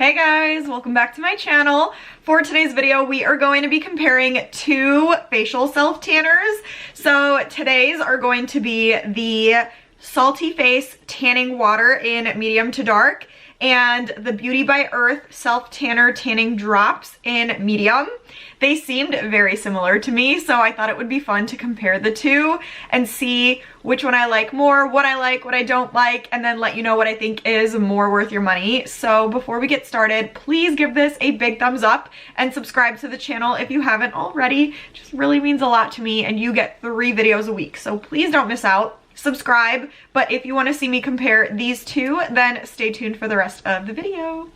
Hey guys, welcome back to my channel. For today's video, we are going to be comparing two facial self tanners. So today's are going to be the Salty Face Tanning Water in medium to dark and the Beauty by Earth Self Tanner Tanning Drops in medium. They seemed very similar to me, so I thought it would be fun to compare the two and see which one I like more, what I like, what I don't like, and then let you know what I think is more worth your money. So before we get started, please give this a big thumbs up and subscribe to the channel if you haven't already. It just really means a lot to me, and you get 3 videos a week, so please don't miss out. Subscribe, but if you want to see me compare these two, then stay tuned for the rest of the video.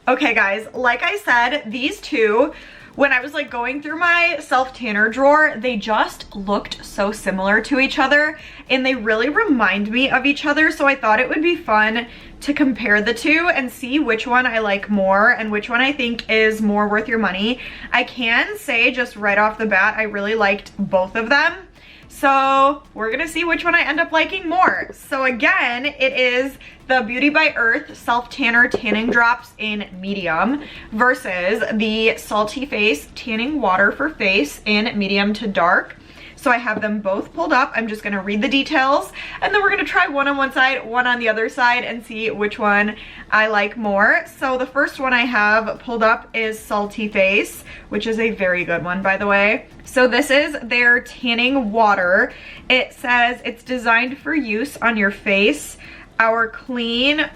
Okay guys, like I said, these two, when I was like going through my self tanner drawer, they just looked so similar to each other and they really remind me of each other, so I thought it would be fun to compare the two and see which one I like more and which one I think is more worth your money. I can say just right off the bat, I really liked both of them. So we're gonna see which one I end up liking more. So again, it is the Beauty by Earth Self Tanner Tanning Drops in medium versus the Salty Face Tanning Water for Face in medium to dark. So I have them both pulled up. I'm just gonna read the details and then we're gonna try one on one side, one on the other side and see which one I like more. So the first one I have pulled up is Salty Face, which is a very good one, by the way. So this is their tanning water. It says it's designed for use on your face. Our clean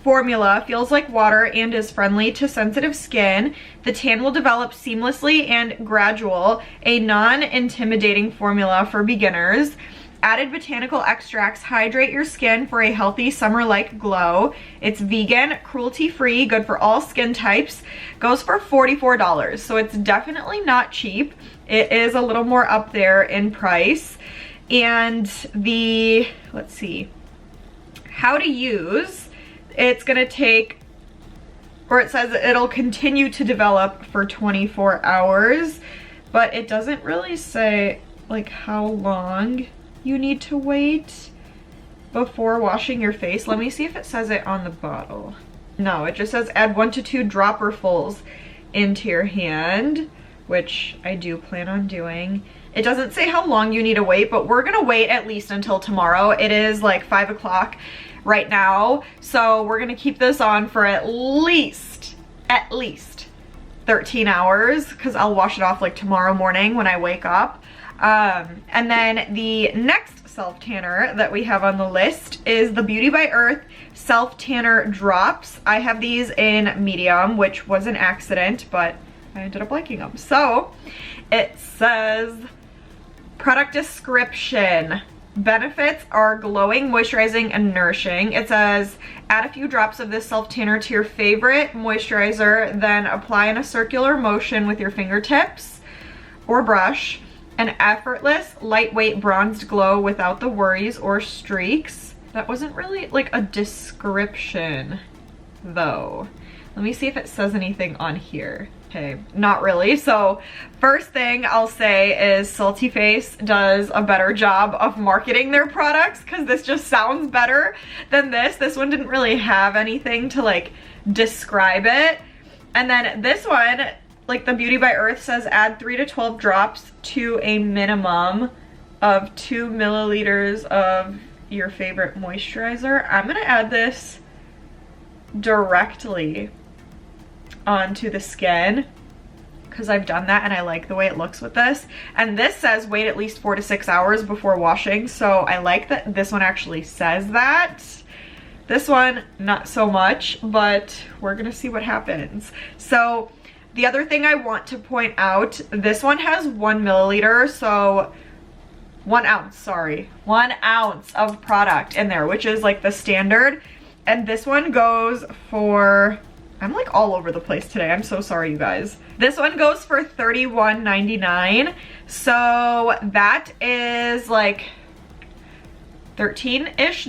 formula feels like water and is friendly to sensitive skin. The tan will develop seamlessly and gradual, a non-intimidating formula for beginners. Added botanical extracts hydrate your skin for a healthy summer-like glow. It's vegan, cruelty-free, good for all skin types. Goes for $44, so it's definitely not cheap. It is a little more up there in price. And the, let's see, how to use, it's gonna take, or it says it'll continue to develop for 24 hours, but it doesn't really say like how long you need to wait before washing your face. Let me see if it says it on the bottle. No, it just says add 1 to 2 dropperfuls into your hand, which I do plan on doing. It doesn't say how long you need to wait, but we're gonna wait at least until tomorrow. It is like 5 o'clock right now, so we're gonna keep this on for at least 13 hours because I'll wash it off like tomorrow morning when I wake up. And then the next self tanner that we have on the list is the Beauty by Earth Self Tanner Drops. I have these in medium, which was an accident, but I ended up liking them. So it says product description. Benefits are glowing, moisturizing, and nourishing. It says add a few drops of this self tanner to your favorite moisturizer, then apply in a circular motion with your fingertips or brush. An effortless, lightweight bronzed glow without the worries or streaks. That wasn't really like a description though. Let me see if it says anything on here. Okay, not really. So first thing I'll say is Salty Face does a better job of marketing their products because this just sounds better than this. This one didn't really have anything to like describe it. And then this one, like the Beauty by Earth says add 3 to 12 drops to a minimum of 2 milliliters of your favorite moisturizer. I'm gonna add this directly onto the skin because I've done that and I like the way it looks with this. And this says wait at least 4 to 6 hours before washing, so I like that this one actually says that. This one, not so much, but we're gonna see what happens. So the other thing I want to point out, this one has 1 milliliter, so 1 ounce, sorry, 1 ounce of product in there, which is like the standard. And this one goes for, I'm like all over the place today. I'm so sorry, you guys. This one goes for $31.99. So that is like $13-ish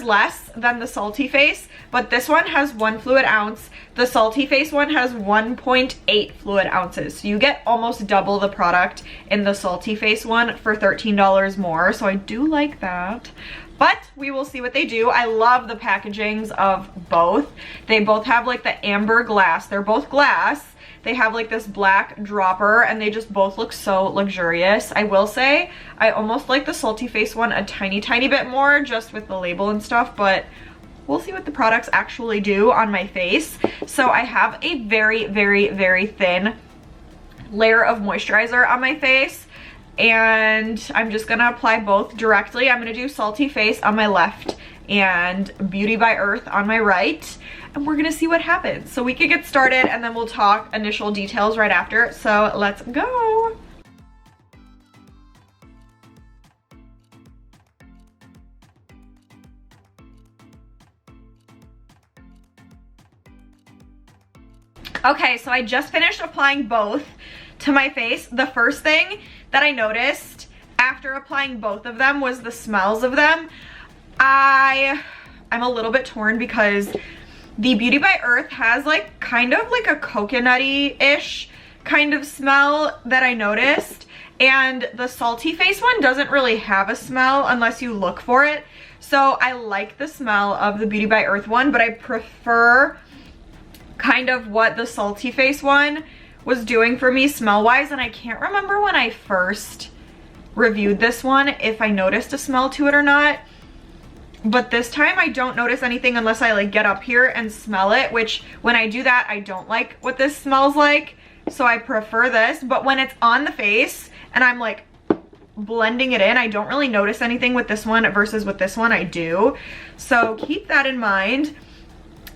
less than the Salty Face, but this one has 1 fluid ounce. The Salty Face one has 1.8 fluid ounces. So you get almost double the product in the Salty Face one for $13 more. So I do like that. but we will see what they do. I love the packagings of both. They both have like the amber glass. They're both glass. They have like this black dropper and they just both look so luxurious. I will say I almost like the Salty Face one a tiny bit more just with the label and stuff, but we'll see what the products actually do on my face. So I have a very thin layer of moisturizer on my face, and I'm just gonna apply both directly. I'm gonna do Salty Face on my left and Beauty by Earth on my right, and we're gonna see what happens. So we can get started and then we'll talk initial details right after. So let's go. Okay, so I just finished applying both to my face. The first thing that I noticed after applying both of them was the smells of them. I'm a little bit torn because the Beauty by Earth has like kind of like a coconutty-ish kind of smell that I noticed, and the Salty Face one doesn't really have a smell unless you look for it. So I like the smell of the Beauty by Earth one, but I prefer kind of what the Salty Face one was doing for me smell-wise, and I can't remember when I first reviewed this one if I noticed a smell to it or not. But this time I don't notice anything unless I like get up here and smell it, which when I do that, I don't like what this smells like. So I prefer this, but when it's on the face and I'm like blending it in, I don't really notice anything with this one versus with this one I do. So keep that in mind.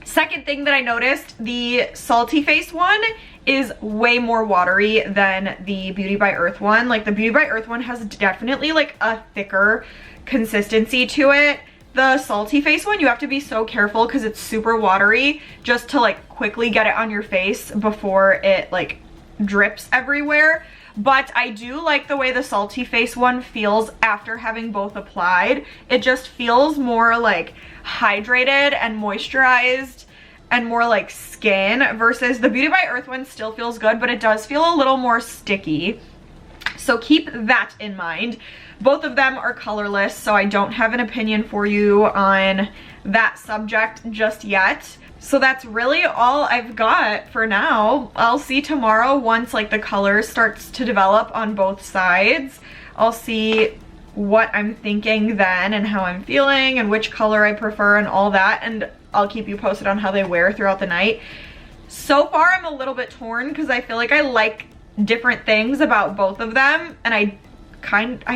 Second thing that I noticed, the Salty Face one is way more watery than the Beauty by Earth one. Like the Beauty by Earth one has definitely like a thicker consistency to it. The Salty Face one, you have to be so careful because it's super watery just to like quickly get it on your face before it like drips everywhere. But I do like the way the Salty Face one feels after having both applied. It just feels more like hydrated and moisturized and more like skin, versus the Beauty by Earth one still feels good, but it does feel a little more sticky. So keep that in mind. Both of them are colorless, so I don't have an opinion for you on that subject just yet. So that's really all I've got for now. I'll see tomorrow once like the color starts to develop on both sides. I'll see what I'm thinking then and how I'm feeling and which color I prefer and all that, and I'll keep you posted on how they wear throughout the night. So far I'm a little bit torn because I feel like I like different things about both of them, and I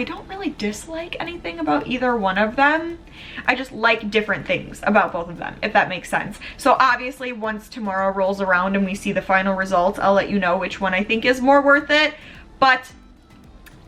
don't really dislike anything about either one of them. I just like different things about both of them, if that makes sense. So obviously once tomorrow rolls around and we see the final results, I'll let you know which one I think is more worth it. But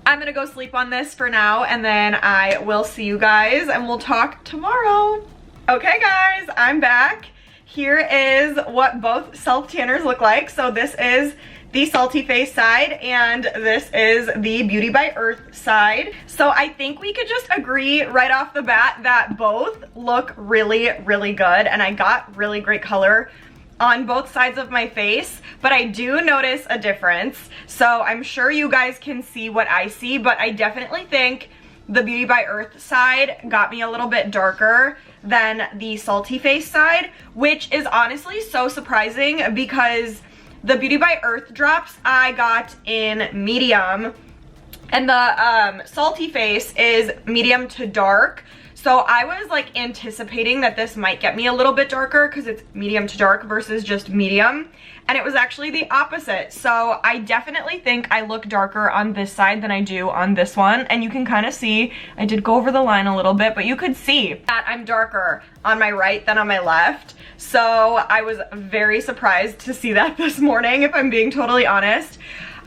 I'm gonna go sleep on this for now, and then I will see you guys and we'll talk tomorrow. Okay guys, I'm back. Here is what both self tanners look like. So this is the Salty Face side and this is the Beauty by Earth side. So I think we could just agree right off the bat that both look really good, and I got really great color on both sides of my face, but I do notice a difference. So I'm sure you guys can see what I see, but I definitely think the Beauty by Earth side got me a little bit darker than the Salty Face side, which is honestly so surprising because the Beauty by Earth drops I got in medium, and the Salty Face is medium to dark. So I was like anticipating that this might get me a little bit darker because it's medium to dark versus just medium, and it was actually the opposite. So I definitely think I look darker on this side than I do on this one, and you can kind of see, I did go over the line a little bit, but you could see that I'm darker on my right than on my left. So I was very surprised to see that this morning, if I'm being totally honest.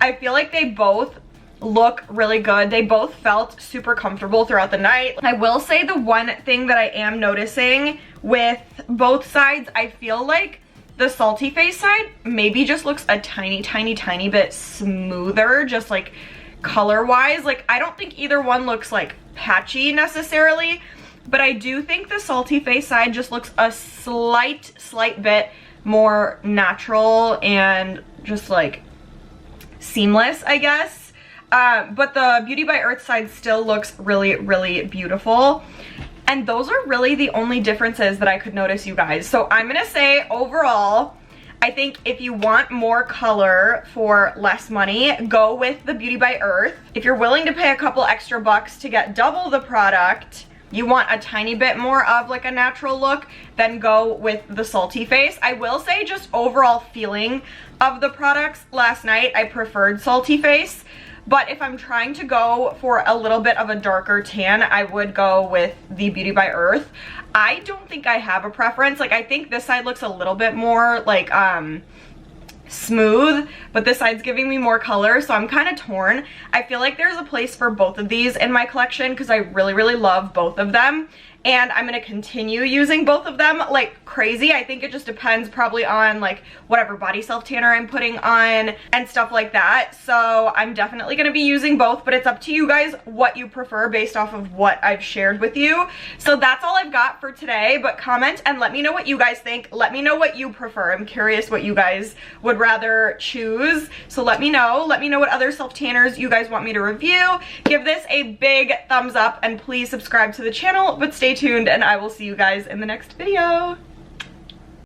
I feel like they both look really good. They both felt super comfortable throughout the night. I will say the one thing that I am noticing with both sides, I feel like the Salty Face side maybe just looks a tiny bit smoother, just like color wise. Like I don't think either one looks like patchy necessarily, but I do think the Salty Face side just looks a slight bit more natural and just like seamless, I guess. But the Beauty by Earth side still looks really beautiful. And those are really the only differences that I could notice, you guys. So I'm gonna say overall, I think if you want more color for less money, go with the Beauty by Earth. If you're willing to pay a couple extra bucks to get double the product, you want a tiny bit more of like a natural look, then go with the Salty Face. I will say just overall feeling of the products last night, I preferred Salty Face. But if I'm trying to go for a little bit of a darker tan, I would go with the Beauty by Earth. I don't think I have a preference. Like, I think this side looks a little bit more like smooth, but this side's giving me more color, so I'm kind of torn. I feel like there's a place for both of these in my collection because I really love both of them, and I'm gonna continue using both of them like crazy. I think it just depends probably on like whatever body self tanner I'm putting on and stuff like that. So I'm definitely gonna be using both, but it's up to you guys what you prefer based off of what I've shared with you. So that's all I've got for today, but comment and let me know what you guys think. Let me know what you prefer. I'm curious what you guys would rather choose. So let me know what other self tanners you guys want me to review. Give this a big thumbs up and please subscribe to the channel, but stay tuned and I will see you guys in the next video.